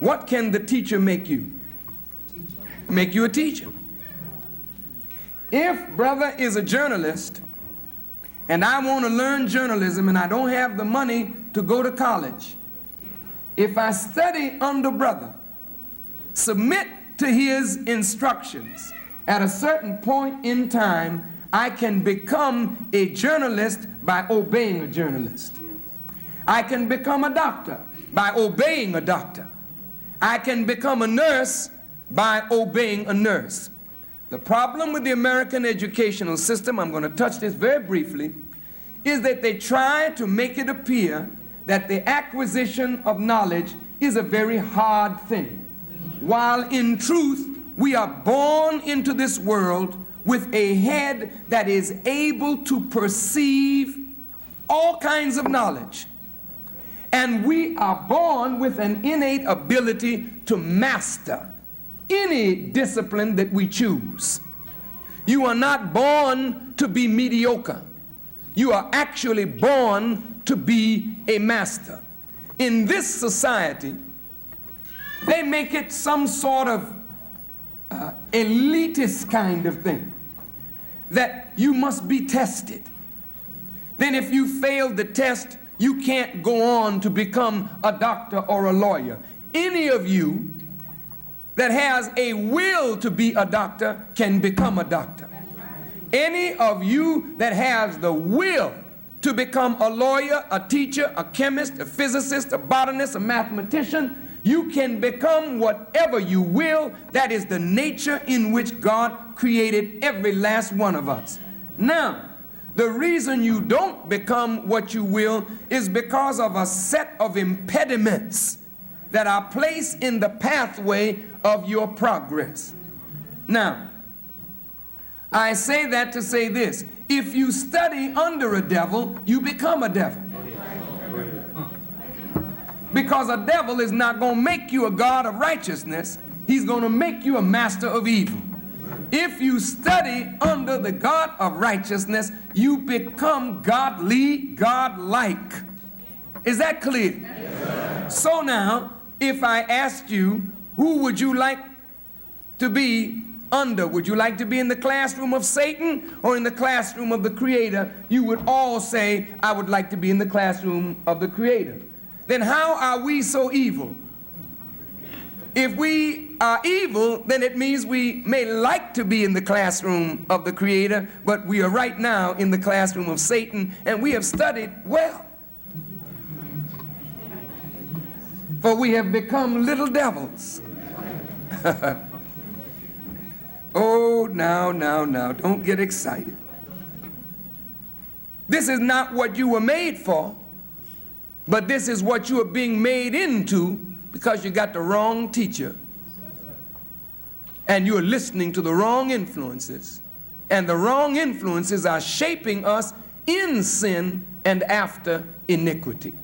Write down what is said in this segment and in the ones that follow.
What can the teacher make you? Make you a teacher. If brother is a journalist and I want to learn journalism and I don't have the money to go to college, if I study under brother, submit to his instructions, at a certain point in time, I can become a journalist by obeying a journalist. I can become a doctor by obeying a doctor. I can become a nurse by obeying a nurse. The problem with the American educational system, I'm going to touch this very briefly, is that they try to make it appear that the acquisition of knowledge is a very hard thing, while in truth, we are born into this world with a head that is able to perceive all kinds of knowledge. And we are born with an innate ability to master any discipline that we choose. You are not born to be mediocre. You are actually born to be a master. In this society, they make it some sort of elitist kind of thing, that you must be tested. Then if you fail the test, you can't go on to become a doctor or a lawyer. Any of you that has a will to be a doctor can become a doctor. Any of you that has the will to become a lawyer, a teacher, a chemist, a physicist, a botanist, a mathematician, you can become whatever you will. That is the nature in which God created every last one of us. Now, the reason you don't become what you will is because of a set of impediments that are placed in the pathway of your progress. Now, I say that to say this: if you study under a devil, you become a devil. Because a devil is not going to make you a God of righteousness. He's going to make you a master of evil. If you study under the God of righteousness, you become godly, godlike. Is that clear? Yes. So now, if I asked you, who would you like to be under? Would you like to be in the classroom of Satan or in the classroom of the Creator? You would all say, I would like to be in the classroom of the Creator. Then how are we so evil? If we are evil, then it means we may like to be in the classroom of the Creator, but we are right now in the classroom of Satan, and we have studied well. For we have become little devils. Oh, now, don't get excited. This is not what you were made for, but this is what you are being made into because you got the wrong teacher. And you're listening to the wrong influences. And the wrong influences are shaping us in sin and after iniquity.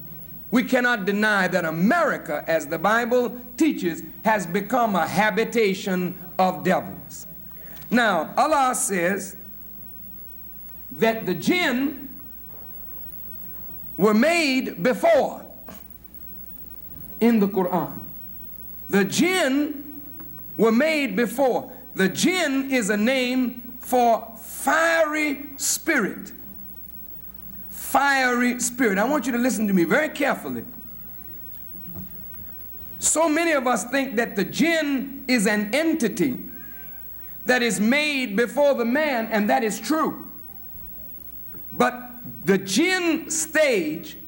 We cannot deny that America, as the Bible teaches, has become a habitation of devils. Now, Allah says that the jinn were made before in the Quran. The jinn were made before. The jinn is a name for fiery spirit. Fiery spirit. I want you to listen to me very carefully. So many of us think that the jinn is an entity that is made before the man, and that is true. But the jinn stage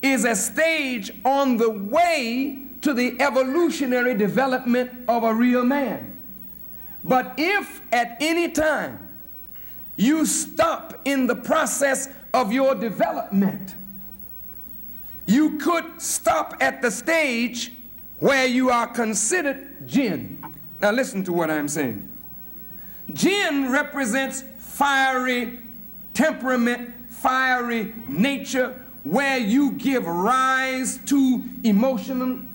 is a stage on the way to the evolutionary development of a real man. But if at any time you stop in the process of your development, you could stop at the stage where you are considered jinn. Now listen to what I'm saying. Jinn represents fiery temperament, fiery nature, where you give rise to emotionalism.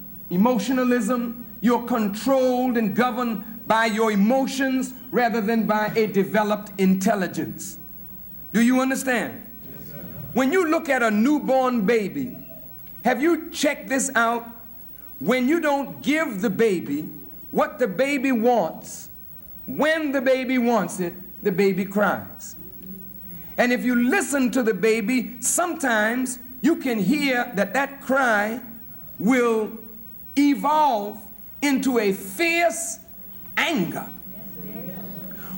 You're controlled and governed by your emotions rather than by a developed intelligence. Do you understand? Yes, sir. When you look at a newborn baby, have you checked this out? when you don't give the baby what the baby wants, when the baby wants it, the baby cries. And if you listen to the baby, sometimes you can hear that that cry will evolve into a fierce anger,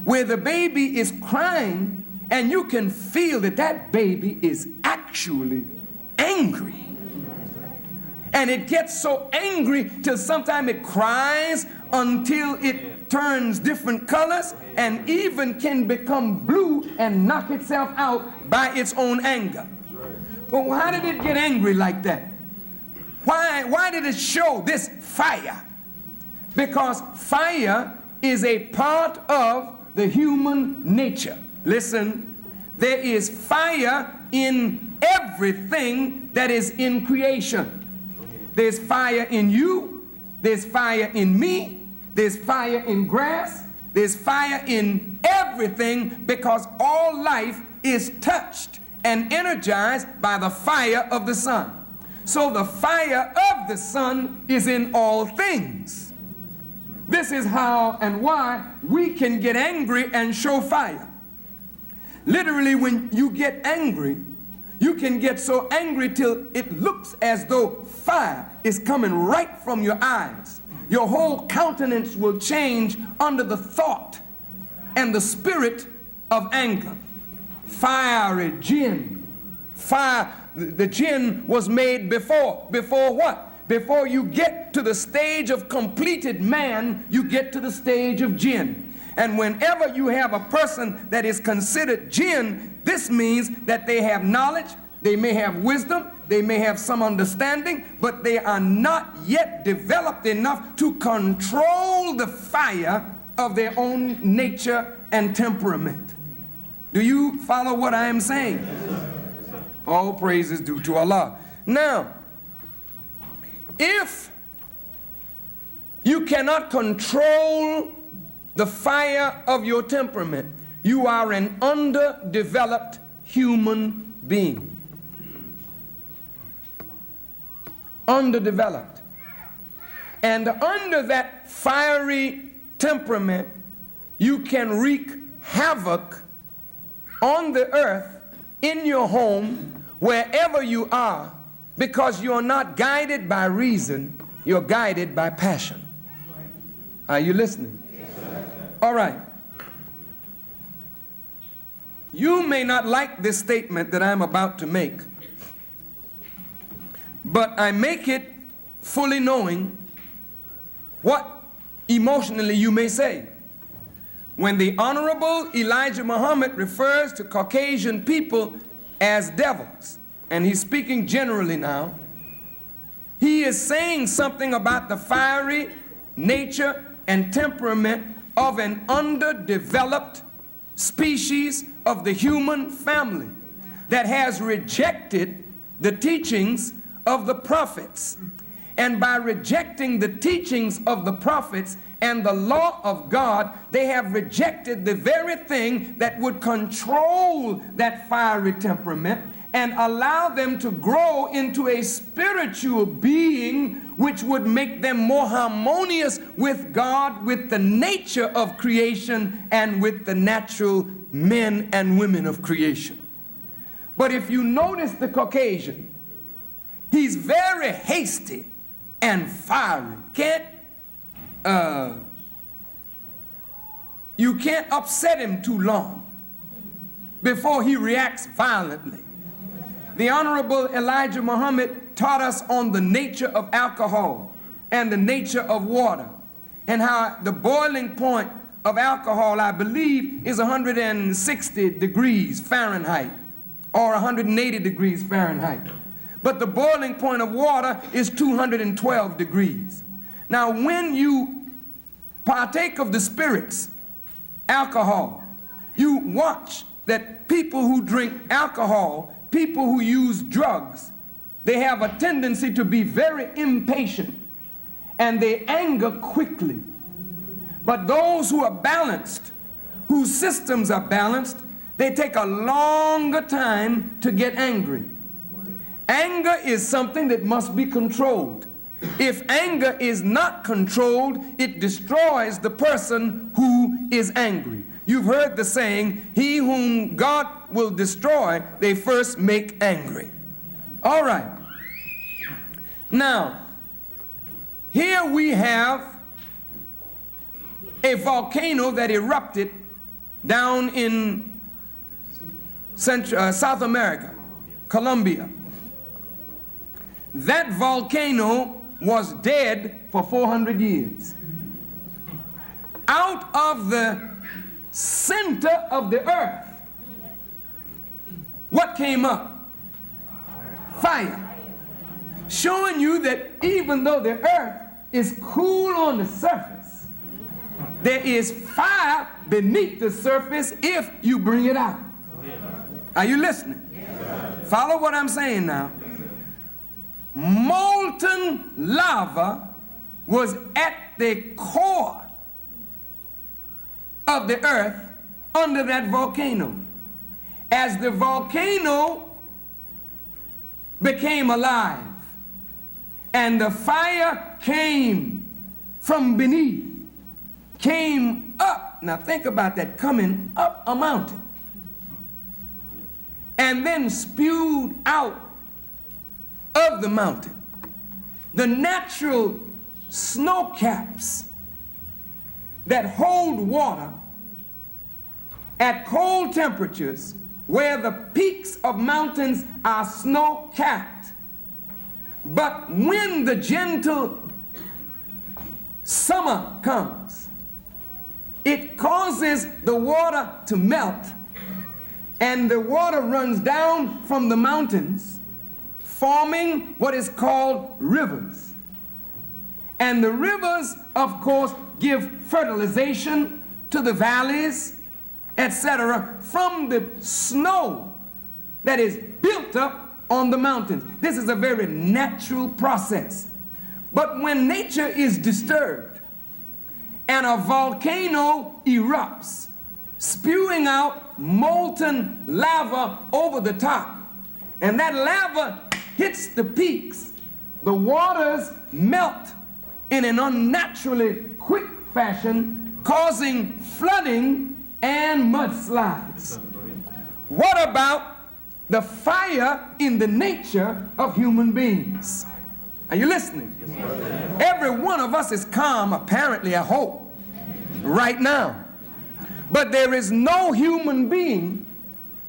where the baby is crying and you can feel that that baby is actually angry. And it gets so angry till sometimes it cries until it turns different colors and even can become blue and knock itself out by its own anger. Well, how did it get angry like that? Why did it show this fire? Because fire is a part of the human nature. Listen, there is fire in everything that is in creation. There's fire in you, there's fire in me, there's fire in grass, there's fire in everything, because all life is touched and energized by the fire of the sun. So the fire of the sun is in all things. This is how and why we can get angry and show fire. Literally, when you get angry, you can get so angry till it looks as though fire is coming right from your eyes. Your whole countenance will change under the thought and the spirit of anger. Fiery jinn. Fire, the jinn was made before what? Before you get to the stage of completed man, you get to the stage of jinn. And whenever you have a person that is considered jinn, this means that they have knowledge, they may have wisdom, they may have some understanding, but they are not yet developed enough to control the fire of their own nature and temperament. Do you follow what I am saying? All praise is due to Allah. Now, if you cannot control the fire of your temperament, you are an underdeveloped human being. Underdeveloped. And under that fiery temperament, you can wreak havoc on the earth, in your home, wherever you are, because you're not guided by reason, you're guided by passion. Are you listening? All right. You may not like this statement that I'm about to make, but I make it fully knowing what emotionally you may say. When the Honorable Elijah Muhammad refers to Caucasian people as devils, and he's speaking generally now, he is saying something about the fiery nature and temperament of an underdeveloped species of the human family that has rejected the teachings of the prophets. And by rejecting the teachings of the prophets and the law of God, they have rejected the very thing that would control that fiery temperament and allow them to grow into a spiritual being which would make them more harmonious with God, with the nature of creation, and with the natural men and women of creation. But if you notice the Caucasian, he's very hasty and fiery. You can't upset him too long before he reacts violently. The Honorable Elijah Muhammad taught us on the nature of alcohol and the nature of water, and how the boiling point of alcohol, I believe, is 160 degrees Fahrenheit or 180 degrees Fahrenheit. But the boiling point of water is 212 degrees. Now, when you partake of the spirits, alcohol, you watch that people who drink alcohol, people who use drugs, they have a tendency to be very impatient and they anger quickly. But those who are balanced, whose systems are balanced, they take a longer time to get angry. Anger is something that must be controlled. If anger is not controlled, it destroys the person who is angry. You've heard the saying, he whom God will destroy, they first make angry. All right. Now, here we have a volcano that erupted down in South America, Colombia. That volcano was dead for 400 years. Out of the center of the earth, what came up? Fire. Showing you that even though the earth is cool on the surface, there is fire beneath the surface if you bring it out. Are you listening? Follow what I'm saying now. Molten lava was at the core of the earth under that volcano. As the volcano became alive and the fire came from beneath, came up. Now think about that, coming up a mountain and then spewed out of the mountain. The natural snow caps that hold water at cold temperatures, where the peaks of mountains are snow capped. But when the gentle summer comes, it causes the water to melt, and the water runs down from the mountains, forming what is called rivers. And the rivers, of course, give fertilization to the valleys, etc., from the snow that is built up on the mountains. This is a very natural process. But when nature is disturbed and a volcano erupts, spewing out molten lava over the top, and that lava hits the peaks, the waters melt in an unnaturally quick fashion, causing flooding and mudslides. What about the fire in the nature of human beings? Are you listening? Yes, every one of us is calm, apparently, I hope, right now. But there is no human being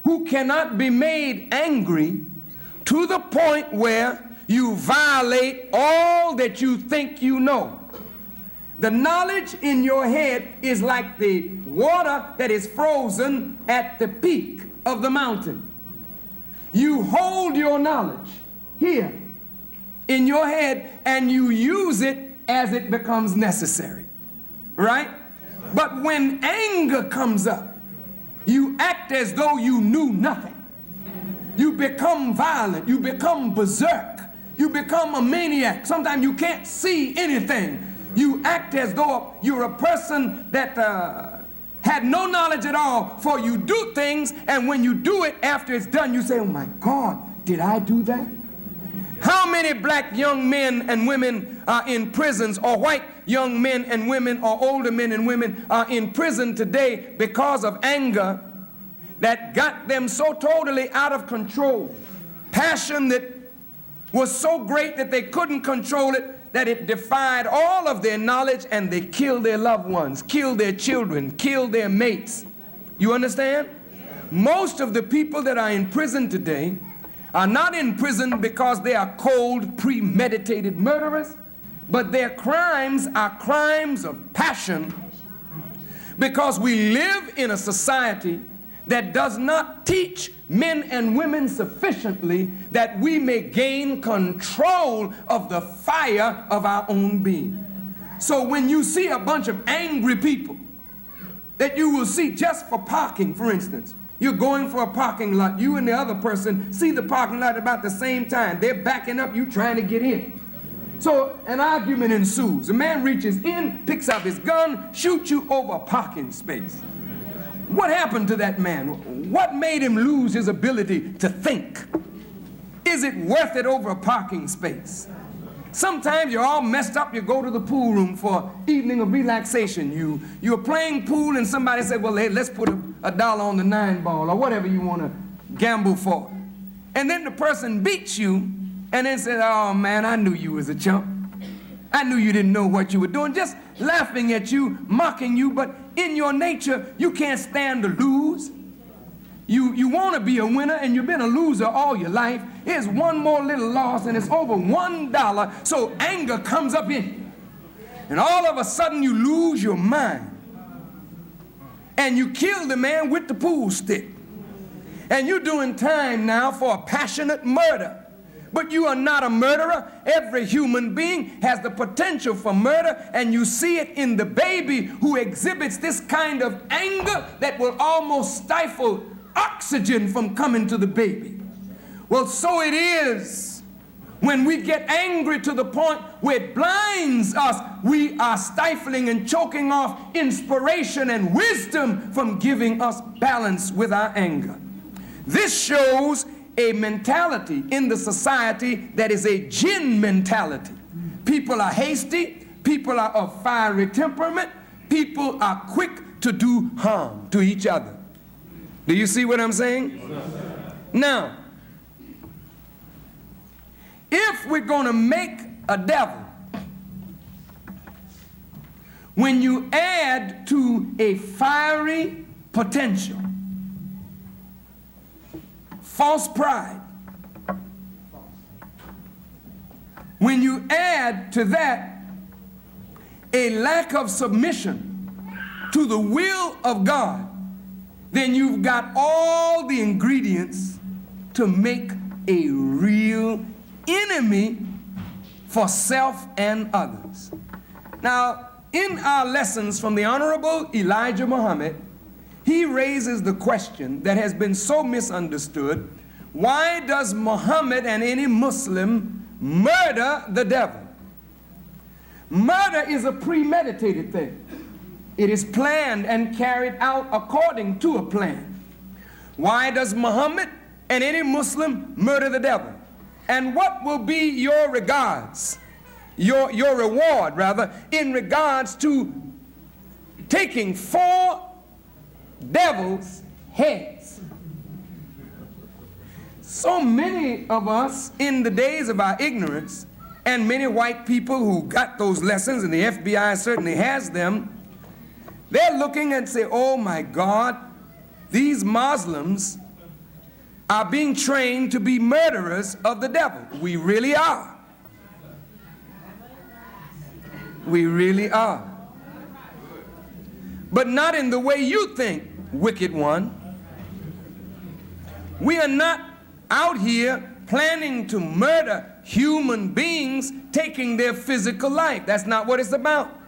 who cannot be made angry to the point where you violate all that you think you know. The knowledge in your head is like the water that is frozen at the peak of the mountain. You hold your knowledge here in your head and you use it as it becomes necessary, right? But when anger comes up, you act as though you knew nothing. You become violent, you become berserk, you become a maniac. Sometimes you can't see anything. You act as though you're a person that had no knowledge at all, for you do things, and when you do it, after it's done, you say, oh my God, did I do that? How many black young men and women are in prisons, or white young men and women, or older men and women are in prison today because of anger that got them so totally out of control? Passion that was so great that they couldn't control it, that it defied all of their knowledge, and they killed their loved ones, killed their children, killed their mates. You understand? Most of the people that are in prison today are not in prison because they are cold, premeditated murderers, but their crimes are crimes of passion, because we live in a society that does not teach men and women sufficiently that we may gain control of the fire of our own being. So when you see a bunch of angry people that you will see just for parking, for instance, you're going for a parking lot, you and the other person see the parking lot about the same time. They're backing up, you trying to get in. So an argument ensues. A man reaches in, picks up his gun, shoots you over a parking space. What happened to that man? What made him lose his ability to think? Is it worth it over a parking space? Sometimes you're all messed up. You go to the pool room for evening of relaxation. You're playing pool and somebody said, well, hey, let's put a dollar on the 9-ball or whatever you want to gamble for. And then the person beats you and then says, oh man, I knew you was a chump. I knew you didn't know what you were doing. Just laughing at you, mocking you, but in your nature, you can't stand to lose. You want to be a winner, and you've been a loser all your life. Here's one more little loss, and it's over $1. So anger comes up in you. And all of a sudden, you lose your mind. And you kill the man with the pool stick. And you're doing time now for a passionate murder. But you are not a murderer. Every human being has the potential for murder, and you see it in the baby who exhibits this kind of anger that will almost stifle oxygen from coming to the baby. Well, so it is when we get angry to the point where it blinds us. We are stifling and choking off inspiration and wisdom from giving us balance with our anger. This shows a mentality in the society that is a jinn mentality. People are hasty, people are of fiery temperament, people are quick to do harm to each other. Do you see what I'm saying? Now, if we're going to make a devil, when you add to a fiery potential false pride, when you add to that a lack of submission to the will of God, then you've got all the ingredients to make a real enemy for self and others. Now, in our lessons from the Honorable Elijah Muhammad, he raises the question that has been so misunderstood: why does Muhammad and any Muslim murder the devil? Murder is a premeditated thing. It is planned and carried out according to a plan. Why does Muhammad and any Muslim murder the devil? And what will be your regards, your reward rather, in regards to taking 4 devils' heads? So many of us in the days of our ignorance, and many white people who got those lessons, and the FBI certainly has them, they're looking and say, oh my God, these Muslims are being trained to be murderers of the devil. We really are. We really are. But not in the way you think, wicked one. We are not out here planning to murder human beings taking their physical life. That's not what it's about.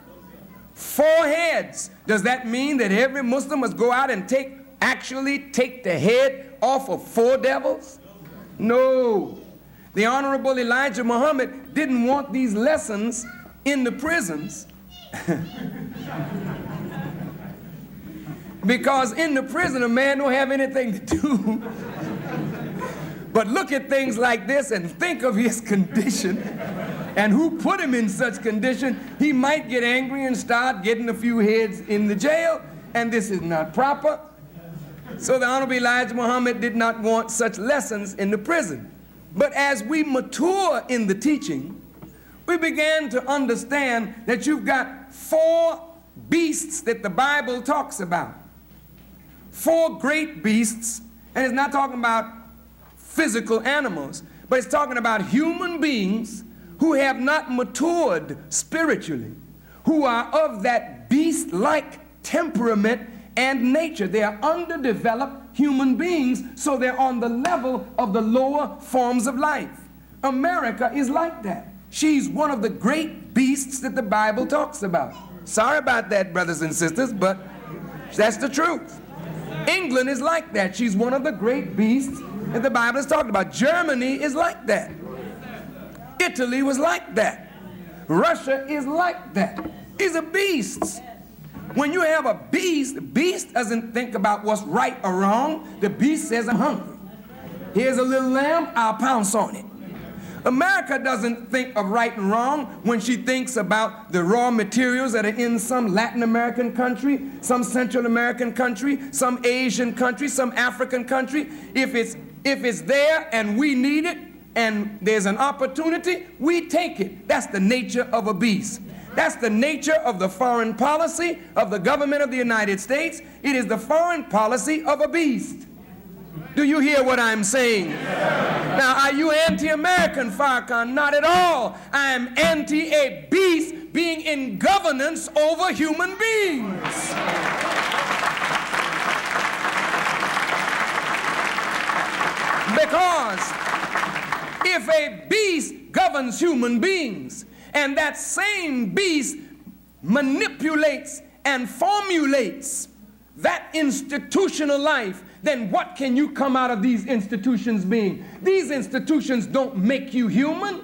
4 heads. Does that mean that every Muslim must go out and actually take the head off of 4 devils? No. The Honorable Elijah Muhammad didn't want these lessons in the prisons because in the prison a man don't have anything to do but look at things like this and think of his condition and who put him in such condition. He might get angry and start getting a few heads in the jail, and this is not proper. So the Honorable Elijah Muhammad did not want such lessons in the prison. But as we mature in the teaching, we began to understand that you've got 4 beasts that the Bible talks about. 4 great beasts, and it's not talking about physical animals, but it's talking about human beings who have not matured spiritually, who are of that beast-like temperament and nature. They are underdeveloped human beings, so they're on the level of the lower forms of life. America is like that. She's one of the great beasts that the Bible talks about. Sorry about that, brothers and sisters, but that's the truth. England is like that. She's one of the great beasts that the Bible is talking about. Germany is like that. Italy was like that. Russia is like that. These are beasts. When you have a beast, the beast doesn't think about what's right or wrong. The beast says, I'm hungry. Here's a little lamb, I'll pounce on it. America doesn't think of right and wrong when she thinks about the raw materials that are in some Latin American country, some Central American country, some Asian country, some African country. If it's there and we need it and there's an opportunity, we take it. That's the nature of a beast. That's the nature of the foreign policy of the government of the United States. It is the foreign policy of a beast. Do you hear what I'm saying? Now, are you anti-American, Farrakhan? Not at all. I am anti a beast being in governance over human beings. Because if a beast governs human beings, and that same beast manipulates and formulates that institutional life, then what can you come out of these institutions being? These institutions don't make you human.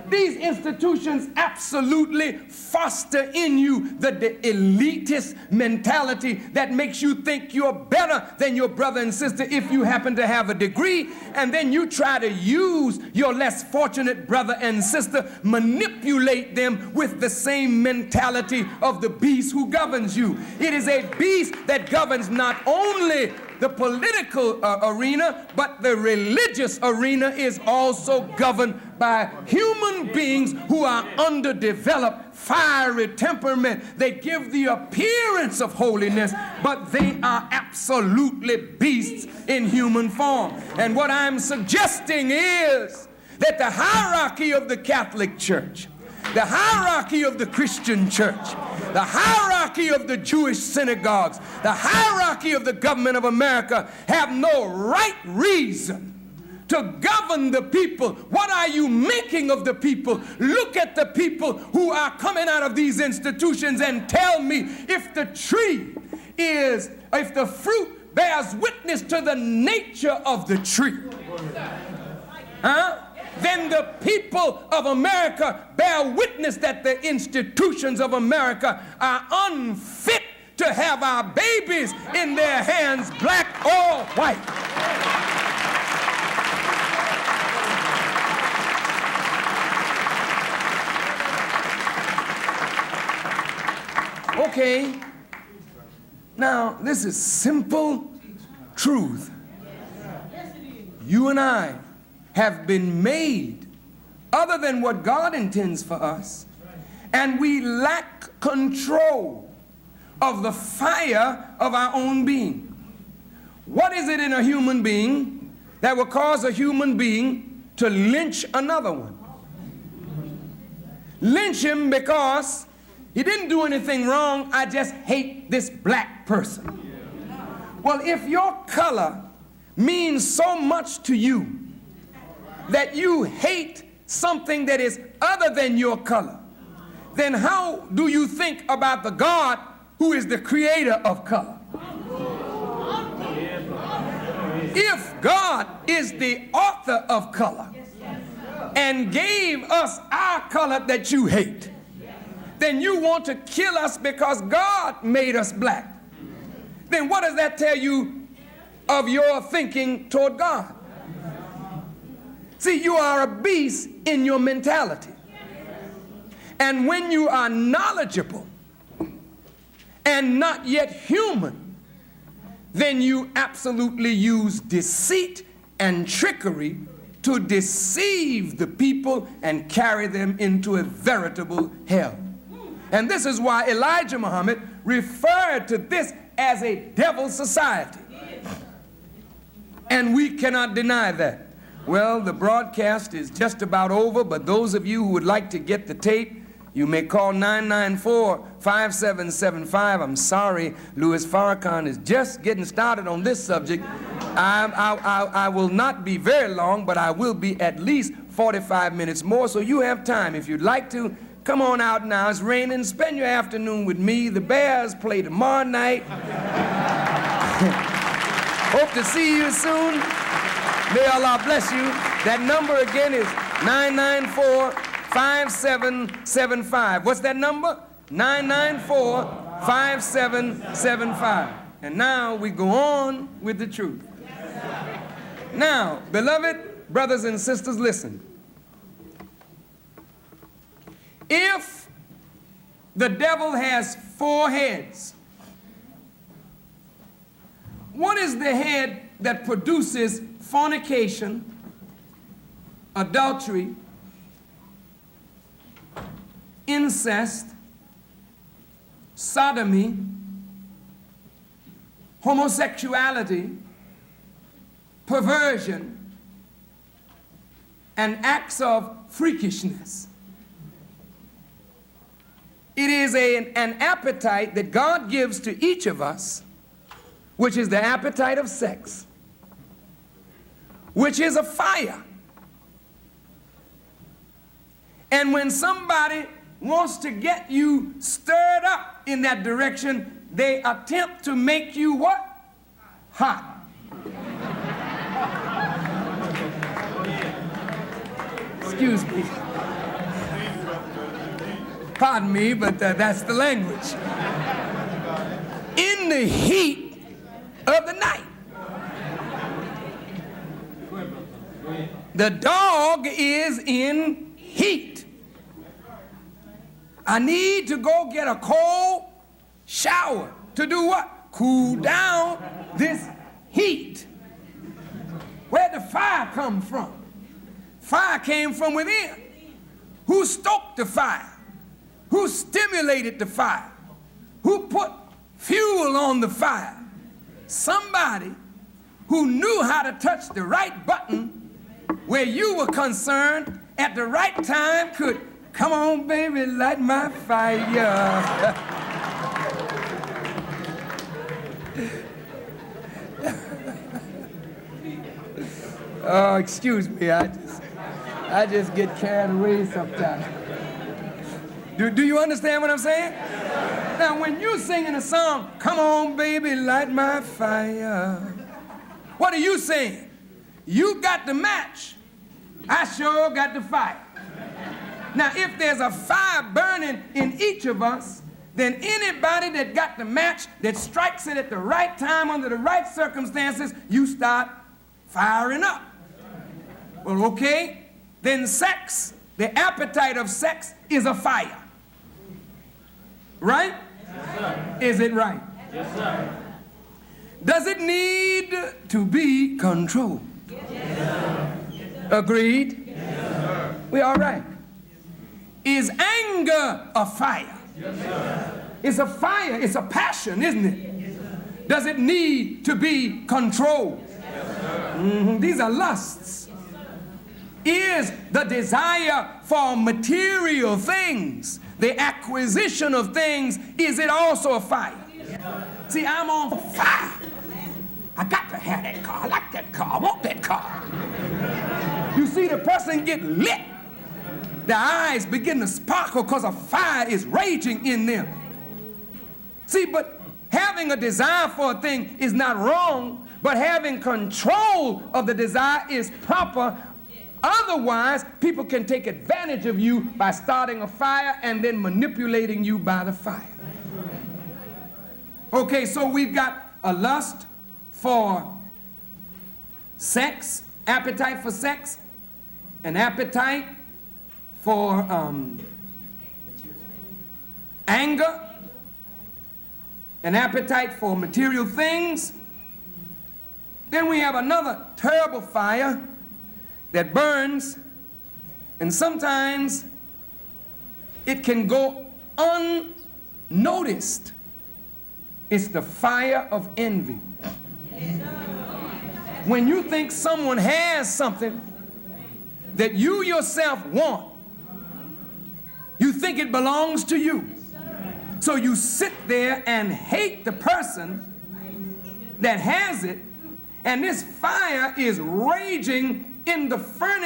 These institutions absolutely foster in you the elitist mentality that makes you think you're better than your brother and sister if you happen to have a degree, and then you try to use your less fortunate brother and sister, manipulate them with the same mentality of the beast who governs you. It is a beast that governs not only the political arena, but the religious arena is also governed by human beings who are underdeveloped, fiery temperament. They give the appearance of holiness, but they are absolutely beasts in human form. And what I'm suggesting is that the hierarchy of the Catholic Church, the hierarchy of the Christian church, the hierarchy of the Jewish synagogues, the hierarchy of the government of America have no right reason to govern the people. What are you making of the people? Look at the people who are coming out of these institutions and tell me if the fruit bears witness to the nature of the tree. Then the people of America bear witness that the institutions of America are unfit to have our babies in their hands, black or white. Okay, now this is simple truth. You and I have been made other than what God intends for us, and we lack control of the fire of our own being. What is it in a human being that will cause a human being to lynch another one? Lynch him because he didn't do anything wrong. I just hate this black person. Well, if your color means so much to you that you hate something that is other than your color, then how do you think about the God who is the creator of color? If God is the author of color and gave us our color that you hate, then you want to kill us because God made us black. Then what does that tell you of your thinking toward God? See, you are a beast in your mentality. And when you are knowledgeable and not yet human, then you absolutely use deceit and trickery to deceive the people and carry them into a veritable hell. And this is why Elijah Muhammad referred to this as a devil society. And we cannot deny that. Well, the broadcast is just about over, but those of you who would like to get the tape, you may call 994-5775. I'm sorry, Louis Farrakhan is just getting started on this subject. I will not be very long, but I will be at least 45 minutes more, so you have time. If you'd like to, come on out now. It's raining. Spend your afternoon with me. The Bears play tomorrow night. Hope to see you soon. May Allah bless you. That number again is 994-5775. What's that number? 994-5775. And now we go on with the truth. Now, beloved brothers and sisters, listen. If the devil has 4 heads, what is the head that produces fornication, adultery, incest, sodomy, homosexuality, perversion, and acts of freakishness? It is an appetite that God gives to each of us, which is the appetite of sex, which is a fire. And when somebody wants to get you stirred up in that direction, they attempt to make you what? Hot. Excuse me. Pardon me, but that's the language. In the heat of the night. The dog is in heat. I need to go get a cold shower. To do what? Cool down this heat. Where'd the fire come from? Fire came from within. Who stoked the fire? Who stimulated the fire? Who put fuel on the fire? Somebody who knew how to touch the right button where you were concerned at the right time could, come on, baby, light my fire. Oh, excuse me, I just get carried away sometimes. Do you understand what I'm saying? Now, when you're singing a song, come on, baby, light my fire, what are you saying? You got the match. I sure got the fire. Now, if there's a fire burning in each of us, then anybody that got the match, that strikes it at the right time under the right circumstances, you start firing up. Well, okay, then sex, the appetite of sex is a fire. Right? Yes, sir. Is it right? Yes, sir. Does it need to be controlled? Yes, sir. Agreed? Yes, sir. We all right? Is anger a fire? Yes, sir. It's a fire, it's a passion, isn't it? Yes, sir. Does it need to be controlled? Yes, sir. These are lusts. Is the desire for material things, the acquisition of things, is it also a fire? Yes. See, I'm on fire. I got to have that car. I like that car. I want that car. You see the person get lit. Their eyes begin to sparkle because a fire is raging in them. See, but having a desire for a thing is not wrong, but having control of the desire is proper. Otherwise, people can take advantage of you by starting a fire and then manipulating you by the fire. Okay, so we've got a lust for sex, appetite for sex, an appetite for anger, an appetite for material things. Then we have another terrible fire that burns, and sometimes it can go unnoticed. It's the fire of envy. When you think someone has something that you yourself want, you think it belongs to you. So you sit there and hate the person that has it, and this fire is raging in the furnace